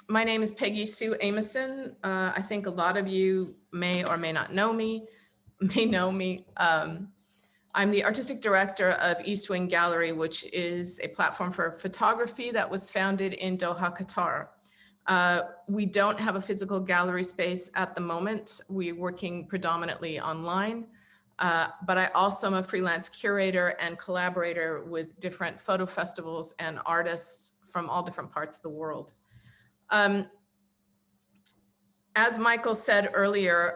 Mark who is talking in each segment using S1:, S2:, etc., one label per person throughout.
S1: My name is Peggy Sue Amison. I think a lot of you may or may not know me, I'm the artistic director of East Wing Gallery, which is a platform for photography that was founded in Doha, Qatar. We don't have a physical gallery space at the moment. We're working predominantly online, but I also am a freelance curator and collaborator with different photo festivals and artists from all different parts of the world. As Michael said earlier,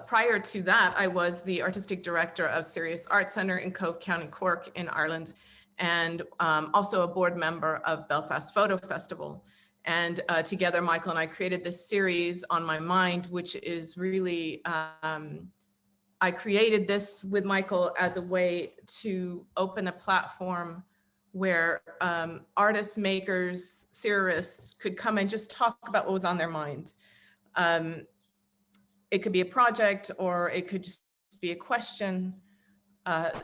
S1: prior to that, I was the artistic director of Sirius Art Centre in Cove County, Cork in Ireland, and also a board member of Belfast Photo Festival. And together, Michael and I created this series On My Mind, which is really, I created this with Michael as a way to open a platform where artists, makers, theorists could come and just talk about what was on their mind. It could be a project or it could just be a question.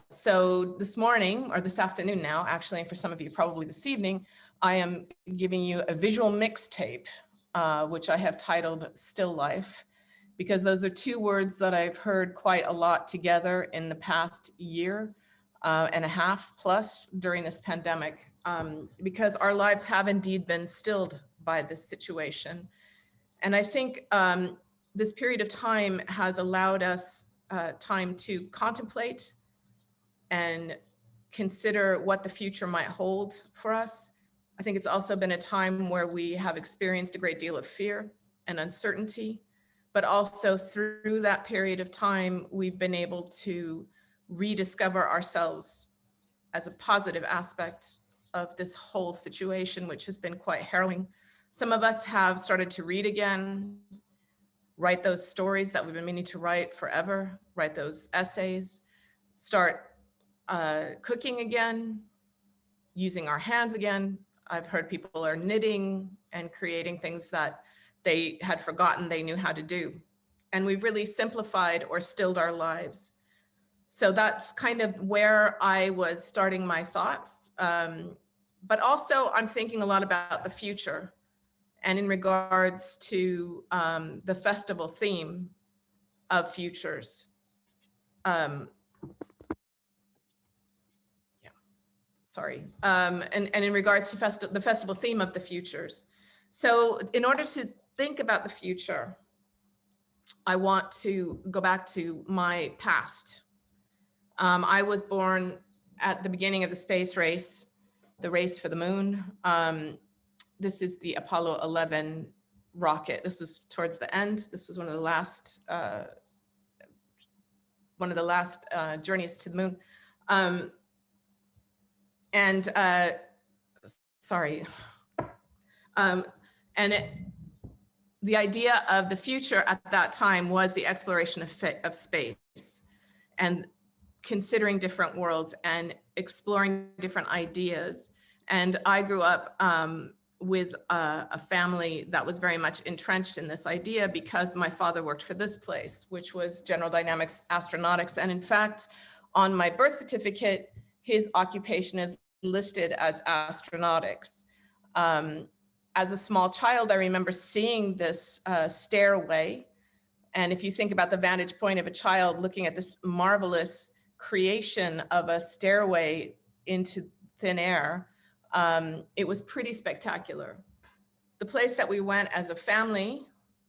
S1: So this morning or this afternoon now, actually, for some of you, probably this evening, I am giving you a visual mixtape, which I have titled Still Life, because those are two words that I've heard quite a lot together in the past year and a half plus during this pandemic, because our lives have indeed been stilled by this situation. And I think this period of time has allowed us time to contemplate and consider what the future might hold for us. I think it's also been a time where we have experienced a great deal of fear and uncertainty, but also through that period of time, we've been able to rediscover ourselves as a positive aspect of this whole situation, which has been quite harrowing. Some of us have started to read again, write those stories that we've been meaning to write forever, write those essays, start cooking again, using our hands again. I've heard people are knitting and creating things that they had forgotten they knew how to do. And we've really simplified or stilled our lives. So that's kind of where I was starting my thoughts. But also I'm thinking a lot about the future. And in regards to the festival theme of futures. And in regards to the festival theme of the futures. So in order to think about the future, I want to go back to my past. I was born at the beginning of the space race, the race for the moon. This is the Apollo 11 rocket. This was towards the end. This was one of the last journeys to the moon. The idea of the future at that time was the exploration of space and considering different worlds and exploring different ideas. And I grew up with a family that was very much entrenched in this idea because my father worked for this place, which was General Dynamics Astronautics. And in fact, on my birth certificate, his occupation is listed as astronautics. As a small child, I remember seeing this stairway. And if you think about the vantage point of a child looking at this marvelous creation of a stairway into thin air, it was pretty spectacular. The place that we went as a family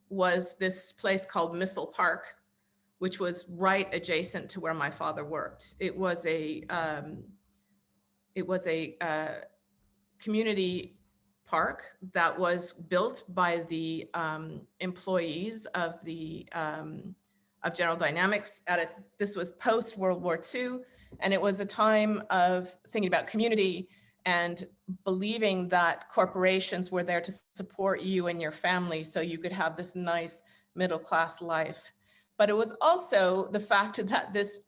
S1: was this place called Missile Park, which was right adjacent to where my father worked. It was a community park that was built by the employees of General Dynamics. This was post World War II, and it was a time of thinking about community and believing that corporations were there to support you and your family so you could have this nice middle-class life. But it was also the fact that this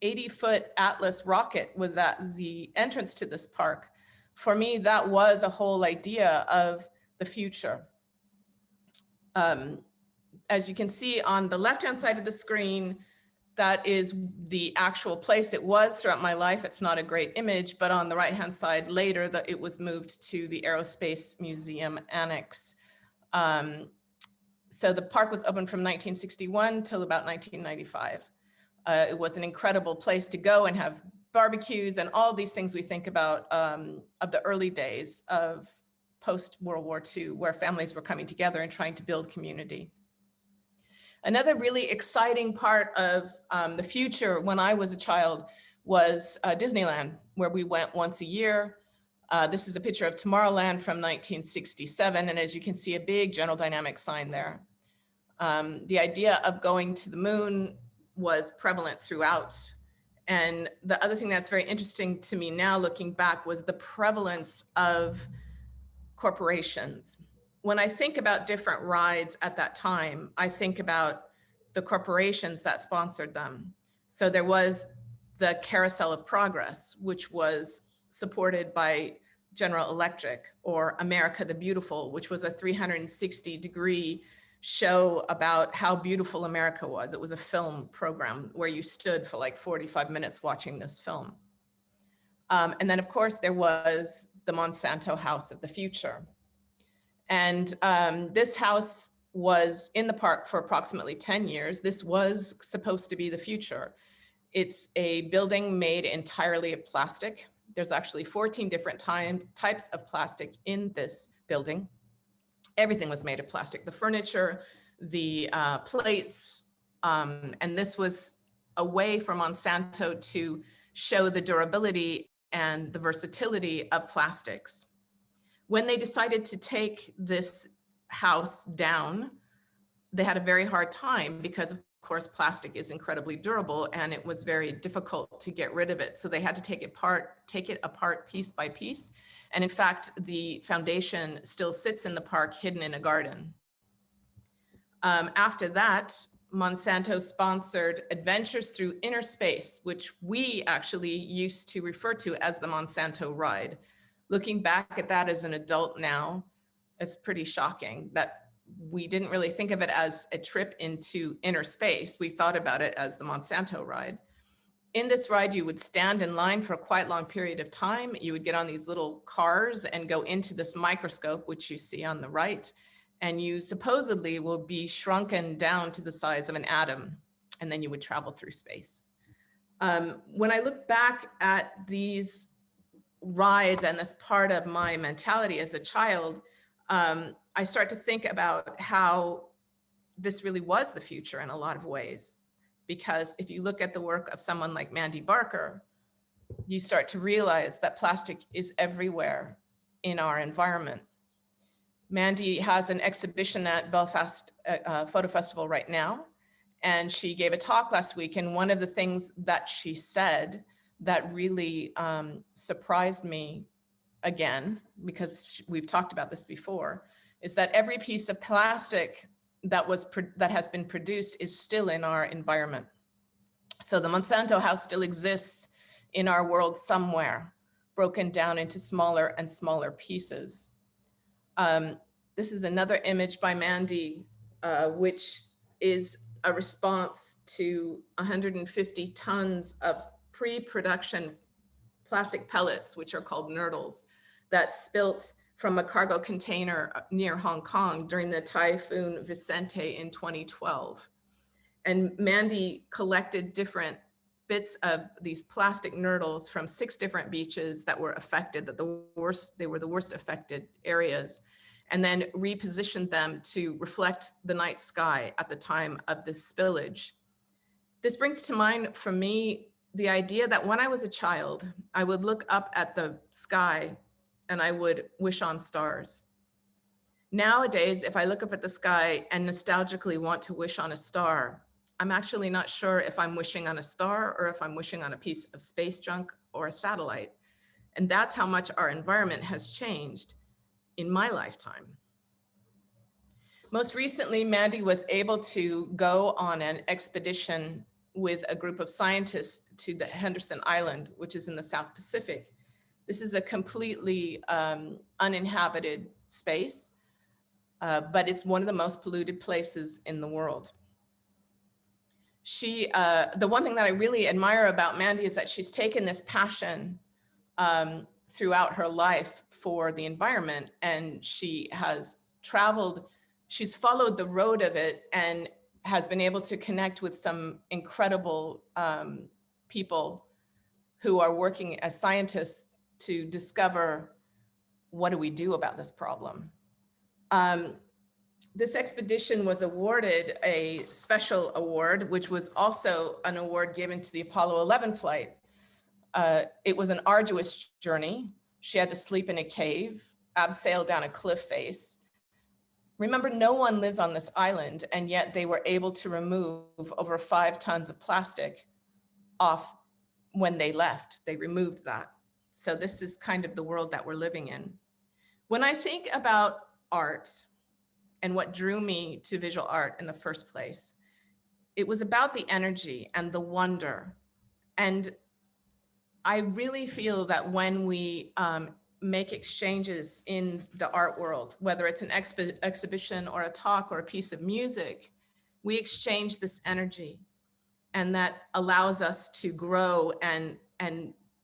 S1: 80-foot Atlas rocket was at the entrance to this park. For me, that was a whole idea of the future. As you can see on the left-hand side of the screen, that is the actual place it was throughout my life. It's not a great image, but on the right-hand side later, it was moved to the Aerospace Museum Annex. So the park was open from 1961 till about 1995. It was an incredible place to go and have barbecues and all these things we think about of the early days of post-World War II, where families were coming together and trying to build community. Another really exciting part of the future when I was a child was Disneyland, where we went once a year. This is a picture of Tomorrowland from 1967. And as you can see, a big General Dynamics sign there. The idea of going to the moon was prevalent throughout. And the other thing that's very interesting to me now looking back was the prevalence of corporations. When I think about different rides at that time, I think about the corporations that sponsored them. So there was the Carousel of Progress, which was supported by General Electric, or America the Beautiful, which was a 360-degree show about how beautiful America was. It was a film program where you stood for like 45 minutes watching this film. And then of course there was the Monsanto House of the Future. And this house was in the park for approximately 10 years. This was supposed to be the future. It's a building made entirely of plastic. There's actually 14 different types of plastic in this building. Everything was made of plastic, the furniture, the plates, and this was a way for Monsanto to show the durability and the versatility of plastics. When they decided to take this house down, they had a very hard time because of course plastic is incredibly durable and it was very difficult to get rid of it. So they had to take it apart piece by piece. And in fact, the foundation still sits in the park hidden in a garden. After that, Monsanto sponsored Adventures Through Inner Space, which we actually used to refer to as the Monsanto Ride. Looking back at that as an adult now, it's pretty shocking that we didn't really think of it as a trip into inner space. We thought about it as the Monsanto Ride. In this ride, you would stand in line for a quite long period of time. You would get on these little cars and go into this microscope, which you see on the right, and you supposedly will be shrunken down to the size of an atom, and then you would travel through space. When I look back at these rides and this part of my mentality as a child, I start to think about how this really was the future in a lot of ways. Because if you look at the work of someone like Mandy Barker, you start to realize that plastic is everywhere in our environment. Mandy has an exhibition at Belfast Photo Festival right now, and she gave a talk last week. And one of the things that she said that really surprised me again, because we've talked about this before, is that every piece of plastic that has been produced is still in our environment. So the Monsanto house still exists in our world somewhere, broken down into smaller and smaller pieces. This is another image by Mandy, which is a response to 150 tons of pre-production plastic pellets, which are called nurdles, that spilt from a cargo container near Hong Kong during the Typhoon Vicente in 2012. And Mandy collected different bits of these plastic nurdles from 6 different beaches that were affected, they were the worst affected areas, and then repositioned them to reflect the night sky at the time of this spillage. This brings to mind for me the idea that when I was a child, I would look up at the sky and I would wish on stars. Nowadays, if I look up at the sky and nostalgically want to wish on a star, I'm actually not sure if I'm wishing on a star or if I'm wishing on a piece of space junk or a satellite. And that's how much our environment has changed in my lifetime. Most recently, Mandy was able to go on an expedition with a group of scientists to the Henderson Island, which is in the South Pacific. This is a completely uninhabited space, but it's one of the most polluted places in the world. The one thing that I really admire about Mandy is that she's taken this passion throughout her life for the environment, and she has traveled she's followed the road of it and has been able to connect with some incredible people who are working as scientists to discover, what do we do about this problem? This expedition was awarded a special award, which was also an award given to the Apollo 11 flight. It was an arduous journey. She had to sleep in a cave, abseil down a cliff face. Remember, no one lives on this island, and yet they were able to remove over 5 tons of plastic off when they left. They removed that. So this is kind of the world that we're living in. When I think about art and what drew me to visual art in the first place, it was about the energy and the wonder. And I really feel that when we make exchanges in the art world, whether it's an exhibition or a talk or a piece of music, we exchange this energy, and that allows us to grow and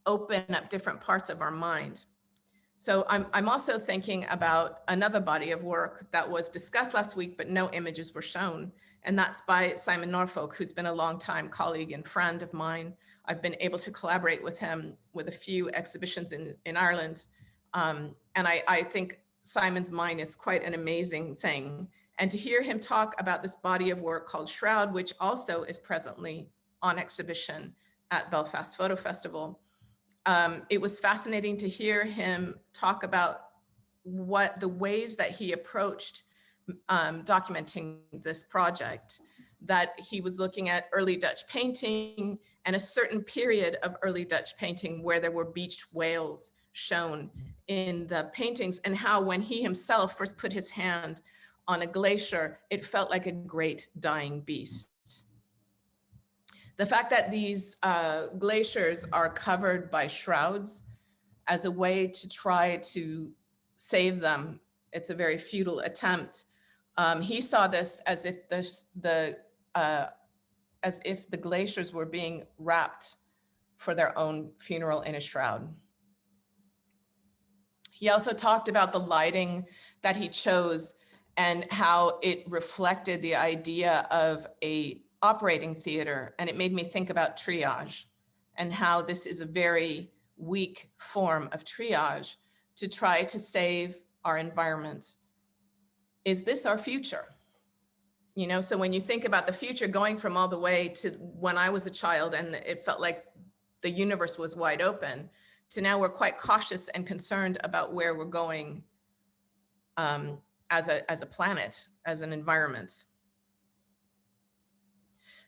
S1: open up different parts of our mind. So I'm also thinking about another body of work that was discussed last week, but no images were shown. And that's by Simon Norfolk, who's been a longtime colleague and friend of mine. I've been able to collaborate with him with a few exhibitions in Ireland. And I think Simon's mind is quite an amazing thing. And to hear him talk about this body of work called Shroud, which also is presently on exhibition at Belfast Photo Festival, it was fascinating to hear him talk about what the ways that he approached documenting this project, that he was looking at early Dutch painting and a certain period of early Dutch painting where there were beached whales shown in the paintings, and how when he himself first put his hand on a glacier, it felt like a great dying beast. The fact that these glaciers are covered by shrouds as a way to try to save them, it's a very futile attempt. He saw this as if the glaciers were being wrapped for their own funeral in a shroud. He also talked about the lighting that he chose and how it reflected the idea of a operating theater. And it made me think about triage and how this is a very weak form of triage to try to save our environment. Is this our future? You know, so when you think about the future going from all the way to when I was a child and it felt like the universe was wide open, to now we're quite cautious and concerned about where we're going as a planet, as an environment.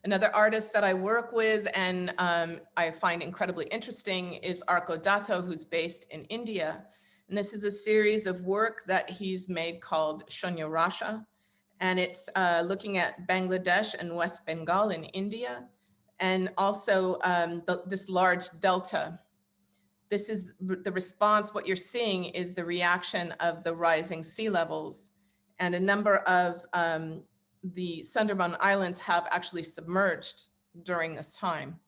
S1: Another artist that I work with and I find incredibly interesting is Arko Dato, who's based in India. And this is a series of work that he's made called Shunya Rasha. And it's looking at Bangladesh and West Bengal in India, and also this large delta. This is the response. What you're seeing is the reaction of the rising sea levels, and a number of the Sundarban Islands have actually submerged during this time.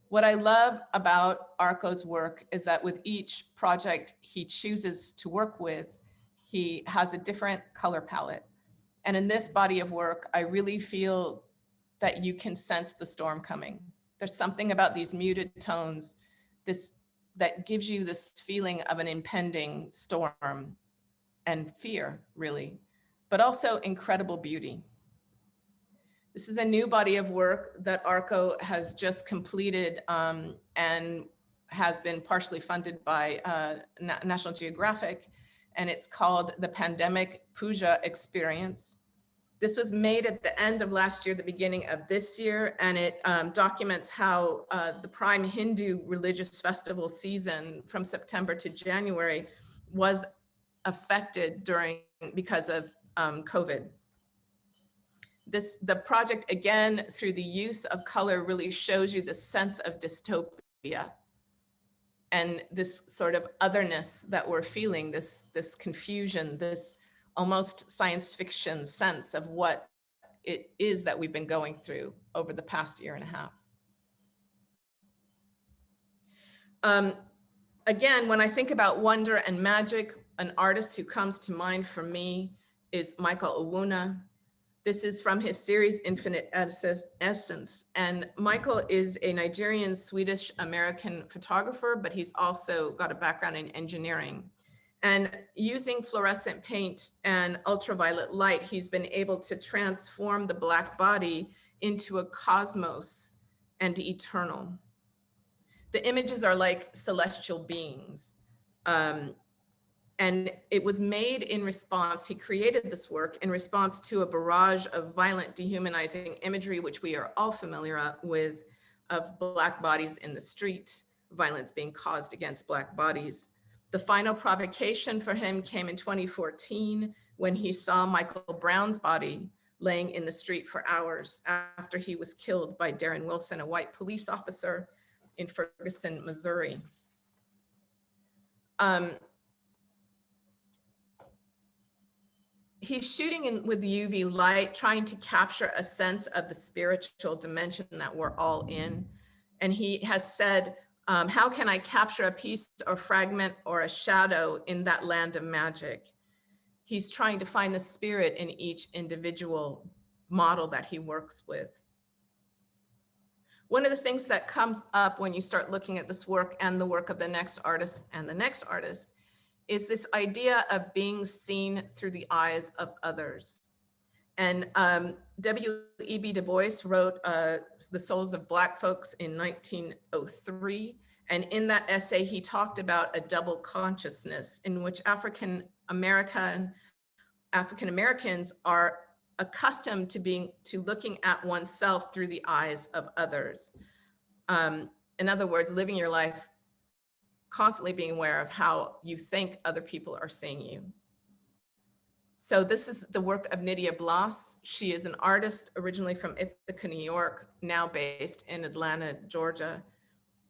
S1: What I love about Arko's work is that with each project he chooses to work with, he has a different color palette. And in this body of work, I really feel that you can sense the storm coming. There's something about these muted tones, that gives you this feeling of an impending storm and fear, really, but also incredible beauty. This is a new body of work that Arko has just completed and has been partially funded by National Geographic, and it's called The Pandemic Puja Experience. This was made at the end of last year, the beginning of this year, and it documents how the prime Hindu religious festival season from September to January was affected because of COVID. The project, again, through the use of color, really shows you the sense of dystopia and this sort of otherness that we're feeling, this confusion, this almost science fiction sense of what it is that we've been going through over the past year and a half. Again, when I think about wonder and magic, an artist who comes to mind for me is Michael Owena. This is from his series Infinite Essence. And Michael is a Nigerian, Swedish American photographer, but he's also got a background in engineering. And using fluorescent paint and ultraviolet light, he's been able to transform the Black body into a cosmos and eternal. The images are like celestial beings. And it was made in response, he created this work in response to a barrage of violent, dehumanizing imagery, which we are all familiar with, of Black bodies in the street, violence being caused against Black bodies. The final provocation for him came in 2014 when he saw Michael Brown's body laying in the street for hours after he was killed by Darren Wilson, a white police officer in Ferguson, Missouri. He's shooting with UV light, trying to capture a sense of the spiritual dimension that we're all in. And he has said, how can I capture a piece or fragment or a shadow in that land of magic? He's trying to find the spirit in each individual model that he works with. One of the things that comes up when you start looking at this work and the work of the next artist and the next artist is this idea of being seen through the eyes of others. And W.E.B. Du Bois wrote The Souls of Black Folks in 1903. And in that essay, he talked about a double consciousness in which African Americans are accustomed to looking at oneself through the eyes of others. In other words, living your life constantly being aware of how you think other people are seeing you. So this is the work of Nydia Bloss. She is an artist originally from Ithaca, New York, now based in Atlanta, Georgia.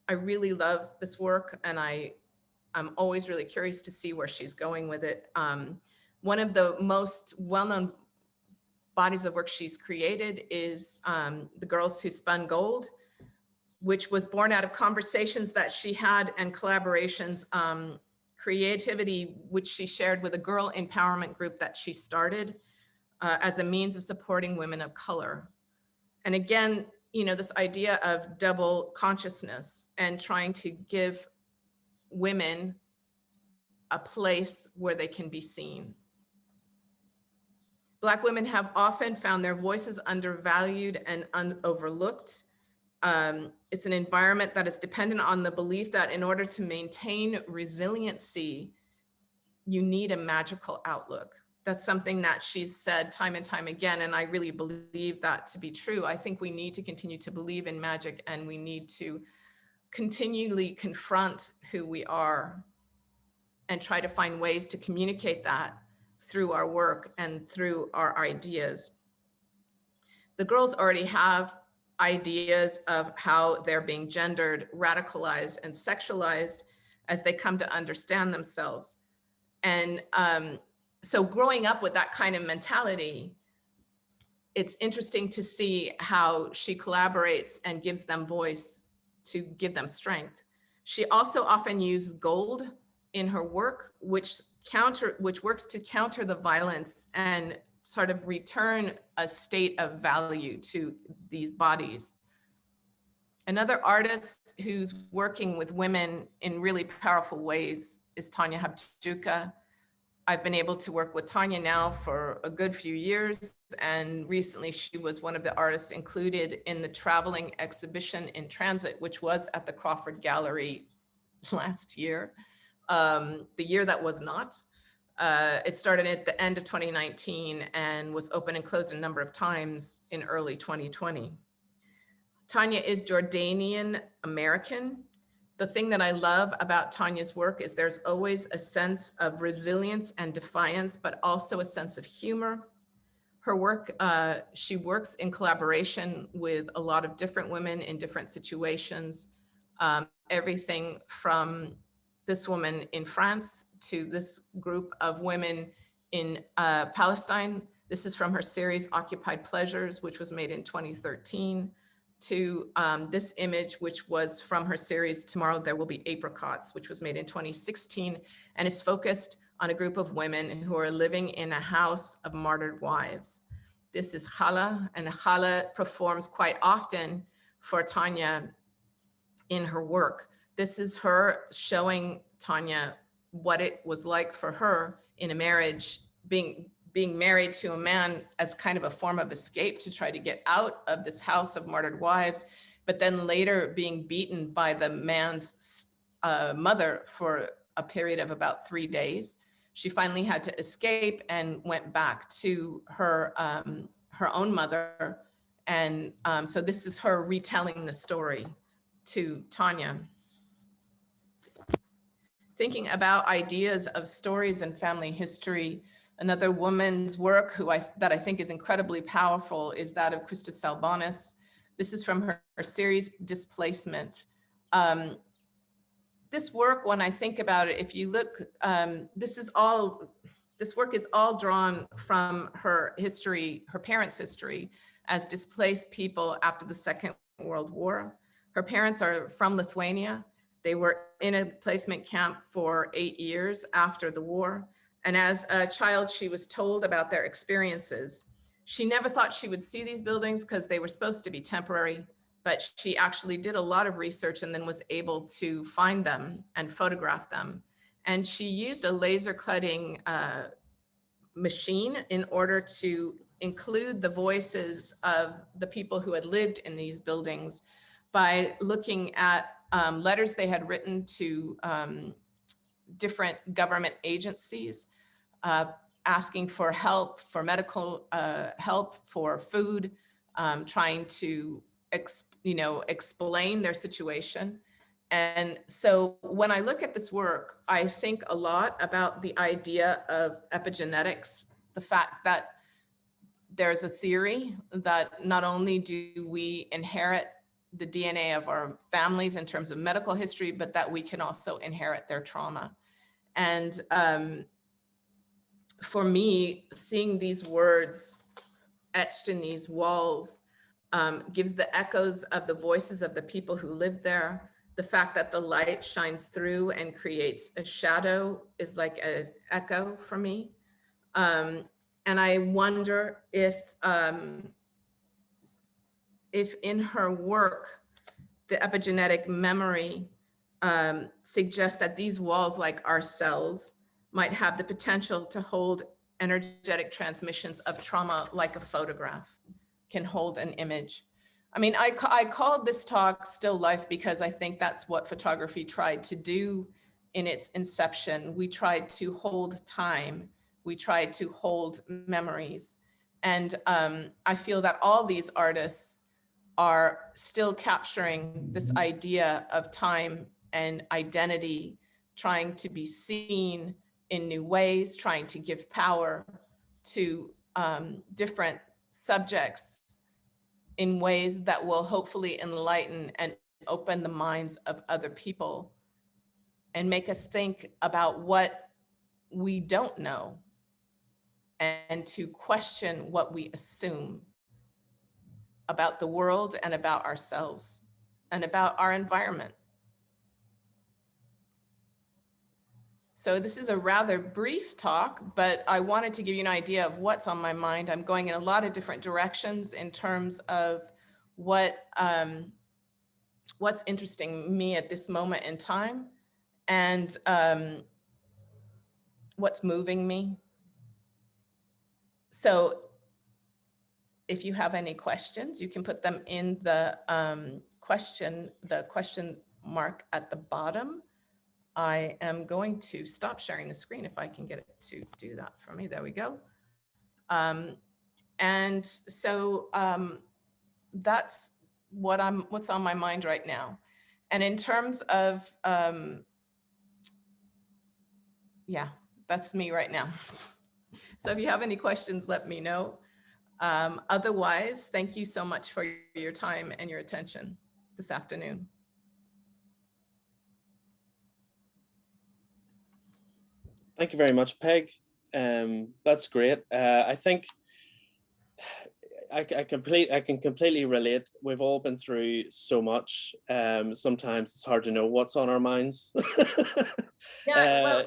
S1: I really love this work, and I'm always really curious to see where she's going with it. One of the most well-known bodies of work she's created is The Girls Who Spun Gold, which was born out of conversations that she had and collaborations, creativity, which she shared with a girl empowerment group that she started as a means of supporting women of color. And again, this idea of double consciousness and trying to give women a place where they can be seen. Black women have often found their voices undervalued and overlooked. It's an environment that is dependent on the belief that in order to maintain resiliency, you need a magical outlook. That's something that she's said time and time again, and I really believe that to be true. I think we need to continue to believe in magic, and we need to continually confront who we are and try to find ways to communicate that through our work and through our ideas. The girls already have ideas of how they're being gendered, radicalized, and sexualized as they come to understand themselves. And so growing up with that kind of mentality, it's interesting to see how she collaborates and gives them voice to give them strength. She also often uses gold in her work, which works to counter the violence and sort of return a state of value to these bodies. Another artist who's working with women in really powerful ways is Tanya Habjuka. I've been able to work with Tanya now for a good few years, and recently she was one of the artists included in the traveling exhibition in transit, which was at the Crawford Gallery last year, the year that was not. It started at the end of 2019 and was open and closed a number of times in early 2020. Tanya is Jordanian American. The thing that I love about Tanya's work is there's always a sense of resilience and defiance, but also a sense of humor. Her work, she works in collaboration with a lot of different women in different situations. Everything from this woman in France to this group of women in Palestine. This is from her series Occupied Pleasures, which was made in 2013, to this image, which was from her series Tomorrow There Will Be Apricots, which was made in 2016, and is focused on a group of women who are living in a house of martyred wives. This is Chala, and Chala performs quite often for Tanya in her work. This is her showing Tanya what it was like for her in a marriage, being married to a man as kind of a form of escape to try to get out of this house of martyred wives, but then later being beaten by the man's mother for a period of about 3 days. She finally had to escape and went back to her own mother. And so this is her retelling the story to Tanya. Thinking about ideas of stories and family history, another woman's work that I think is incredibly powerful is that of Christa Salbonis. This is from her series Displacement. This work, when I think about it, if you look, this work is all drawn from her history, her parents' history as displaced people after the Second World War. Her parents are from Lithuania. They were in a placement camp for 8 years after the war. And as a child, she was told about their experiences. She never thought she would see these buildings because they were supposed to be temporary, but she actually did a lot of research and then was able to find them and photograph them. And she used a laser cutting machine in order to include the voices of the people who had lived in these buildings by looking at letters they had written to different government agencies, asking for help, for medical help, for food, trying to explain their situation. And so when I look at this work, I think a lot about the idea of epigenetics, the fact that there's a theory that not only do we inherit the DNA of our families in terms of medical history, but that we can also inherit their trauma. And for me, seeing these words etched in these walls gives the echoes of the voices of the people who lived there. The fact that the light shines through and creates a shadow is like an echo for me. And I wonder if in her work, the epigenetic memory suggests that these walls, like our cells, might have the potential to hold energetic transmissions of trauma like a photograph can hold an image. I mean, I called this talk Still Life because I think that's what photography tried to do in its inception. We tried to hold time. We tried to hold memories. And I feel that all these artists are still capturing this idea of time and identity, trying to be seen in new ways, trying to give power to different subjects in ways that will hopefully enlighten and open the minds of other people and make us think about what we don't know and to question what we assume about the world and about ourselves and about our environment. So this is a rather brief talk, but I wanted to give you an idea of what's on my mind. I'm going in a lot of different directions in terms of what's interesting me at this moment in time and what's moving me. So if you have any questions, you can put them in the question mark at the bottom. I am going to stop sharing the screen if I can get it to do that for me. There we go. And so that's what's on my mind right now. And in terms of, yeah, that's me right now. So if you have any questions, let me know. Otherwise, thank you so much for your time and your attention this afternoon.
S2: Thank you very much, Peg. That's great. I think I can completely relate. We've all been through so much. Sometimes it's hard to know what's on our minds.
S1: Yeah, well,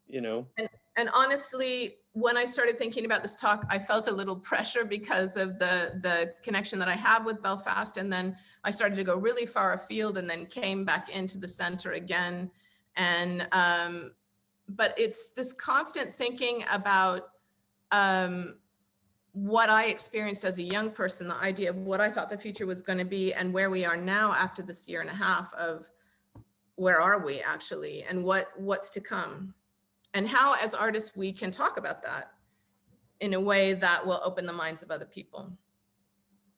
S2: you know.
S1: And honestly, when I started thinking about this talk, I felt a little pressure because of the connection that I have with Belfast. And then I started to go really far afield and then came back into the center again. And but it's this constant thinking about what I experienced as a young person, the idea of what I thought the future was going to be and where we are now after this year and a half of where are we actually and what's to come. And how, as artists, we can talk about that in a way that will open the minds of other people.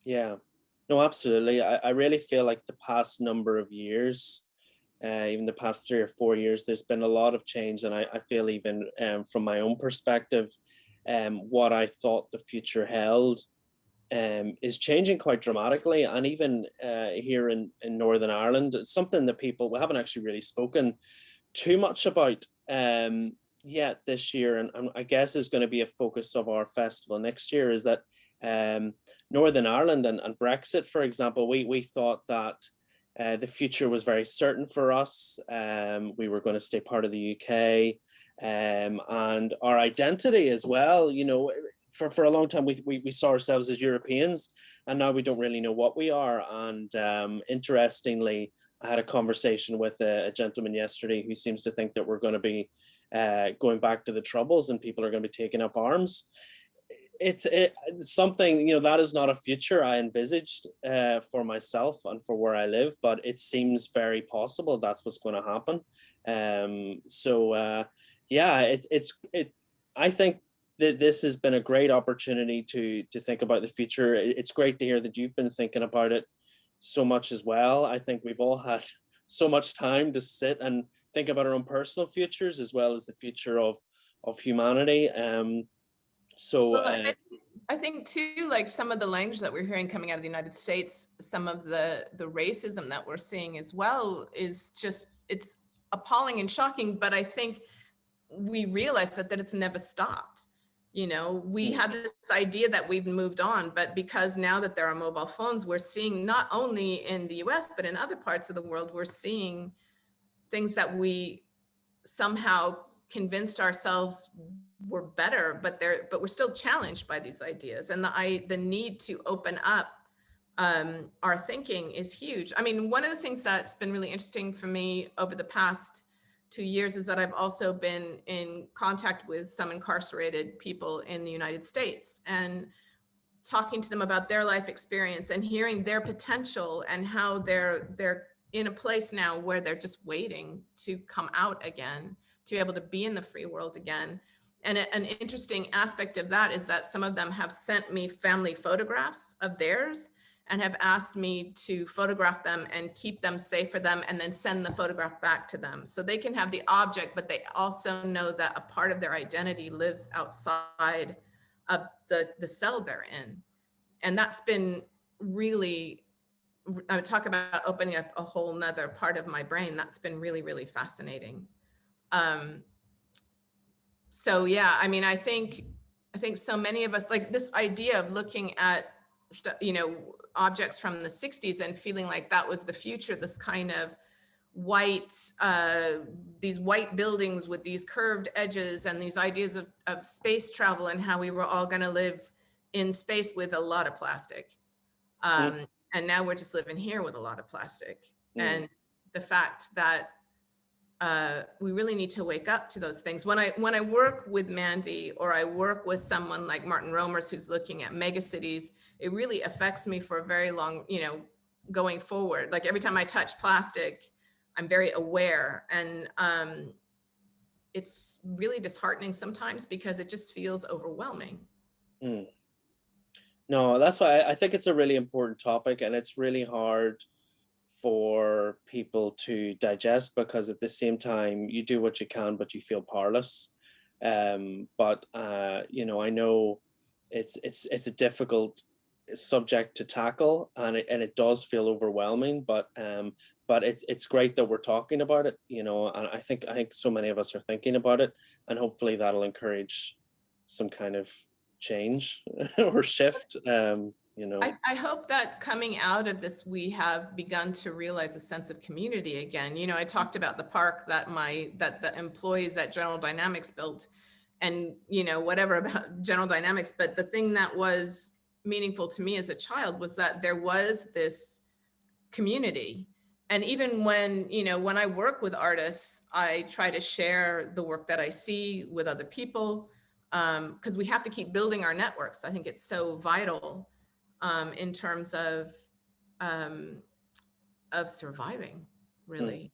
S2: Yeah, no, absolutely. I really feel like the past number of years, even the past 3 or 4 years, there's been a lot of change. And I feel even from my own perspective, what I thought the future held is changing quite dramatically. And even here in Northern Ireland, it's something that we haven't actually really spoken too much about yet this year, and I guess is going to be a focus of our festival next year, is that Northern Ireland and Brexit, for example, we thought that the future was very certain for us. We were going to stay part of the UK, and our identity as well. You know, for a long time we saw ourselves as Europeans, and now we don't really know what we are. And interestingly, I had a conversation with a gentleman yesterday who seems to think that we're going to be going back to the Troubles and people are going to be taking up arms. It's something, you know, that is not a future I envisaged for myself and for where I live, but it seems very possible that's what's going to happen. Yeah, I think that this has been a great opportunity to think about the future. It's great to hear that you've been thinking about it so much as well. I think we've all had so much time to sit and think about our own personal futures as well as the future of humanity.
S1: Well, I think too, like some of the language that we're hearing coming out of the United States, some of the racism that we're seeing as well is just, it's appalling and shocking. But I think we realize that it's never stopped. You know, we had this idea that we've moved on, but because now that there are mobile phones, we're seeing not only in the US, but in other parts of the world, we're seeing things that we somehow convinced ourselves were better, but we're still challenged by these ideas. And the need to open up our thinking is huge. I mean, one of the things that's been really interesting for me over the past 2 years is that I've also been in contact with some incarcerated people in the United States and talking to them about their life experience and hearing their potential and how they're in a place now where they're just waiting to come out again, to be able to be in the free world again. And an interesting aspect of that is that some of them have sent me family photographs of theirs and have asked me to photograph them and keep them safe for them and then send the photograph back to them. So they can have the object, but they also know that a part of their identity lives outside of the cell they're in. And that's been really, I would talk about opening up a whole nother part of my brain. That's been really, really fascinating. So yeah, I mean, I think so many of us, like this idea of looking at, you know, objects from the 60s and feeling like that was the future, this kind of white, these white buildings with these curved edges and these ideas of space travel and how we were all going to live in space with a lot of plastic. And now we're just living here with a lot of plastic. And the fact that we really need to wake up to those things. When I work with Mandy or I work with someone like Martin Romers who's looking at megacities, it really affects me for a very long, you know, going forward. Like every time I touch plastic, I'm very aware, and it's really disheartening sometimes because it just feels overwhelming.
S2: No, that's why I think it's a really important topic, and it's really hard for people to digest because at the same time you do what you can, but you feel powerless. But you know, I know it's a difficult subject to tackle, and it does feel overwhelming. But it's great that we're talking about it, you know. And I think so many of us are thinking about it, and hopefully that'll encourage some kind of change or shift. you know.
S1: I hope that coming out of this, we have begun to realize a sense of community again. You know, I talked about the park that the employees at General Dynamics built, and, you know, whatever about General Dynamics, but the thing that was meaningful to me as a child was that there was this community. And even when, you know, when I work with artists, I try to share the work that I see with other people, because we have to keep building our networks. I think it's so vital in terms of surviving, really.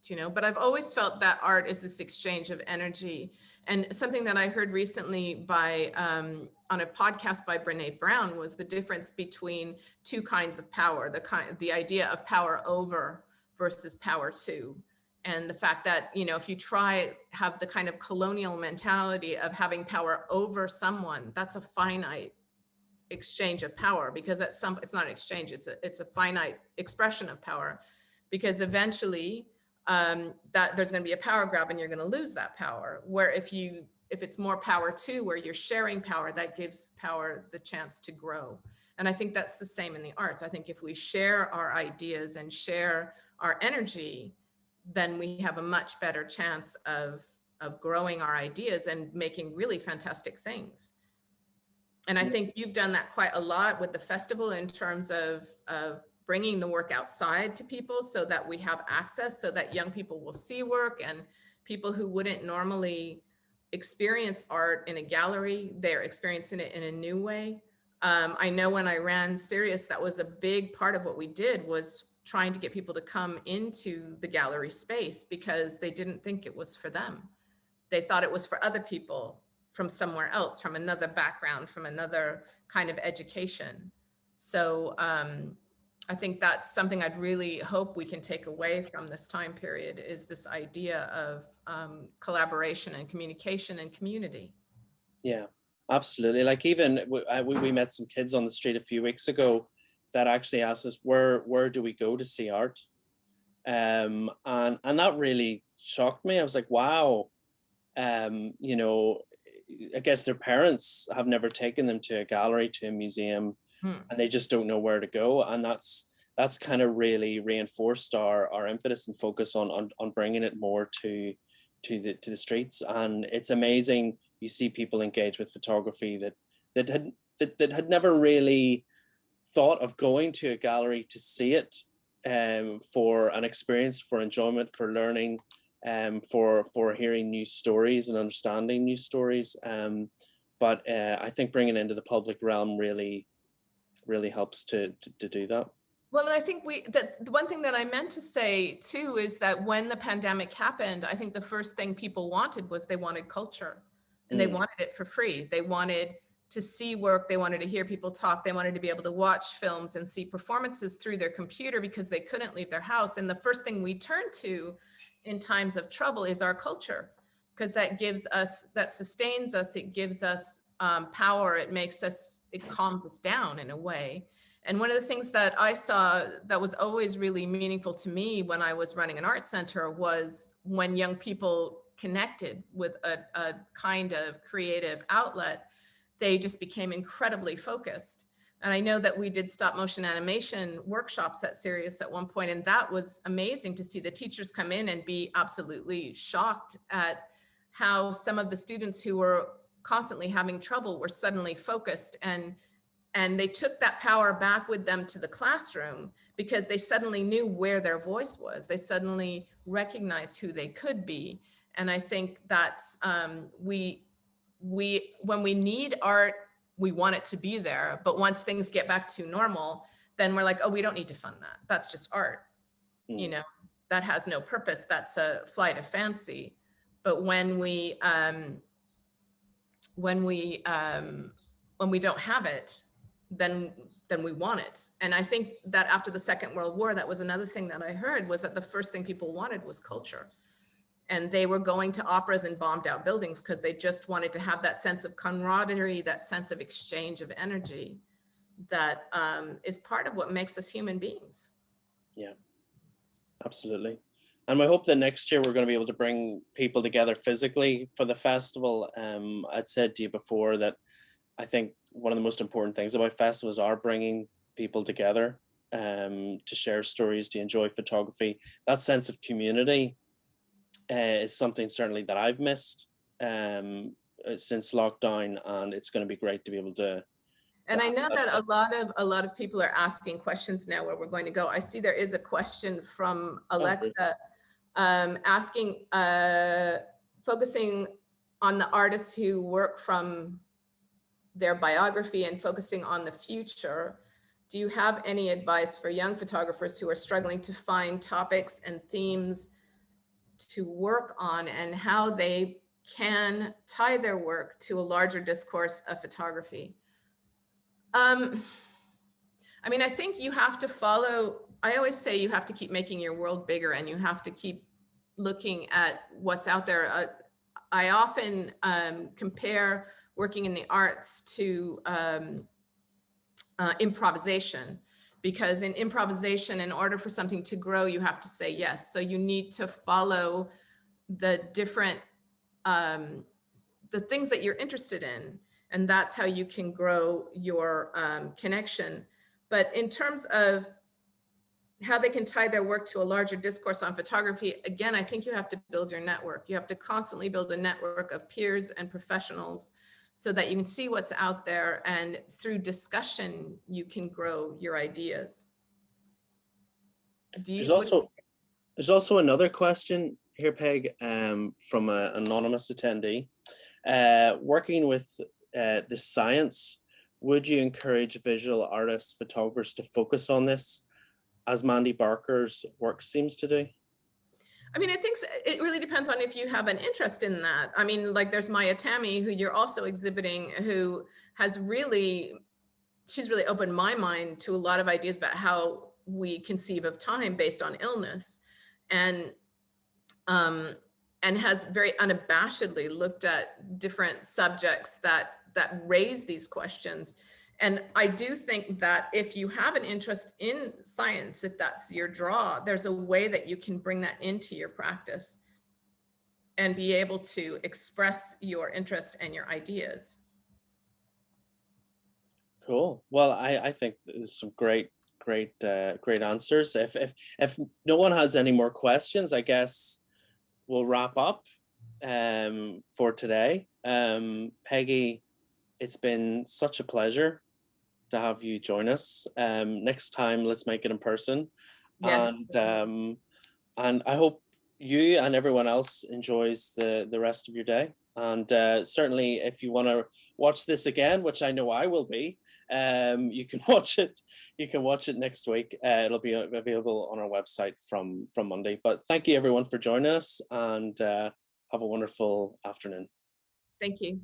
S1: You know, but I've always felt that art is this exchange of energy. And something that I heard recently by on a podcast by Brene Brown was the difference between two kinds of power, the idea of power over versus power to. And the fact that, you know, if you have the kind of colonial mentality of having power over someone, that's a finite exchange of power, because it's not an exchange, it's a finite expression of power, because eventually that there's going to be a power grab and you're going to lose that power. Where if it's more power to, where you're sharing power, that gives power the chance to grow. And I think that's the same in the arts. I think if we share our ideas and share our energy, then we have a much better chance of growing our ideas and making really fantastic things. And I think you've done that quite a lot with the festival in terms of bringing the work outside to people so that we have access, so that young people will see work, and people who wouldn't normally experience art in a gallery, they're experiencing it in a new way. I know when I ran Sirius, that was a big part of what we did, was trying to get people to come into the gallery space, because they didn't think it was for them. They thought it was for other people from somewhere else, from another background, from another kind of education. So I think that's something I'd really hope we can take away from this time period, is this idea of collaboration and communication and community.
S2: Yeah, absolutely. Like even we met some kids on the street a few weeks ago that actually asked us, where do we go to see art? And that really shocked me. I was like, wow, you know, I guess their parents have never taken them to a gallery, to a museum, and they just don't know where to go. And that's kind of really reinforced our impetus and focus on bringing it more to the streets. And it's amazing. You see people engage with photography that had never really thought of going to a gallery to see it, for an experience, for enjoyment, for learning, for hearing new stories and understanding new stories. But I think bringing it into the public realm really helps to do that.
S1: Well, and I think the one thing that I meant to say too is that when the pandemic happened, I think the first thing people wanted was they wanted culture, and they wanted it for free. They wanted to see work, they wanted to hear people talk, they wanted to be able to watch films and see performances through their computer, because they couldn't leave their house. And the first thing we turn to in times of trouble is our culture, because that sustains us, it gives us power, it calms us down in a way. And one of the things that I saw that was always really meaningful to me when I was running an art center was when young people connected with a kind of creative outlet, they just became incredibly focused. And I know that we did stop motion animation workshops at Sirius at one point, and that was amazing to see the teachers come in and be absolutely shocked at how some of the students who were constantly having trouble were suddenly focused, and they took that power back with them to the classroom, because they suddenly knew where their voice was. They suddenly recognized who they could be. And I think that's when we need art, we want it to be there. But once things get back to normal, then we're like, oh, we don't need to fund that. That's just art. You know, that has no purpose. That's a flight of fancy. But when we don't have it, then we want it. And I think that after the Second World War, that was another thing that I heard, was that the first thing people wanted was culture. And they were going to operas and bombed out buildings because they just wanted to have that sense of camaraderie, that sense of exchange of energy that is part of what makes us human beings.
S2: Yeah, absolutely. And I hope that next year we're going to be able to bring people together physically for the festival. I'd said to you before that I think one of the most important things about festivals are bringing people together to share stories, to enjoy photography. That sense of community is something certainly that I've missed since lockdown, and it's going to be great to be able to.
S1: And I know that a lot of people are asking questions now where we're going to go. I see there is a question from Alexa asking, focusing on the artists who work from their biography and focusing on the future. Do you have any advice for young photographers who are struggling to find topics and themes to work on, and how they can tie their work to a larger discourse of photography? I mean, I think you have to follow, I always say you have to keep making your world bigger, and you have to keep looking at what's out there. I often compare working in the arts to improvisation, because in improvisation, in order for something to grow, you have to say yes. So you need to follow the different, the things that you're interested in, and that's how you can grow your connection. But in terms of how they can tie their work to a larger discourse on photography, again, I think you have to build your network. You have to constantly build a network of peers and professionals so that you can see what's out there, and through discussion, you can grow your ideas.
S2: There's also another question here, Peg, from an anonymous attendee. Working with the science, would you encourage visual artists, photographers to focus on this, as Mandy Barker's work seems to do?
S1: I mean, I think it really depends on if you have an interest in that. I mean, like there's Maya Tammy, who you're also exhibiting, who has really, she's really opened my mind to a lot of ideas about how we conceive of time based on illness, and has very unabashedly looked at different subjects that raise these questions. And I do think that if you have an interest in science, if that's your draw, there's a way that you can bring that into your practice and be able to express your interest and your ideas.
S2: Cool. Well, I think there's some great answers. If no one has any more questions, I guess we'll wrap up for today. Peggy, it's been such a pleasure to have you join us. Next time, let's make it in person.
S1: Yes.
S2: And I hope you and everyone else enjoys the rest of your day. And certainly, if you want to watch this again, which I know I will be, you can watch it. You can watch it next week. It'll be available on our website from Monday. But thank you everyone for joining us, and have a wonderful afternoon.
S1: Thank you.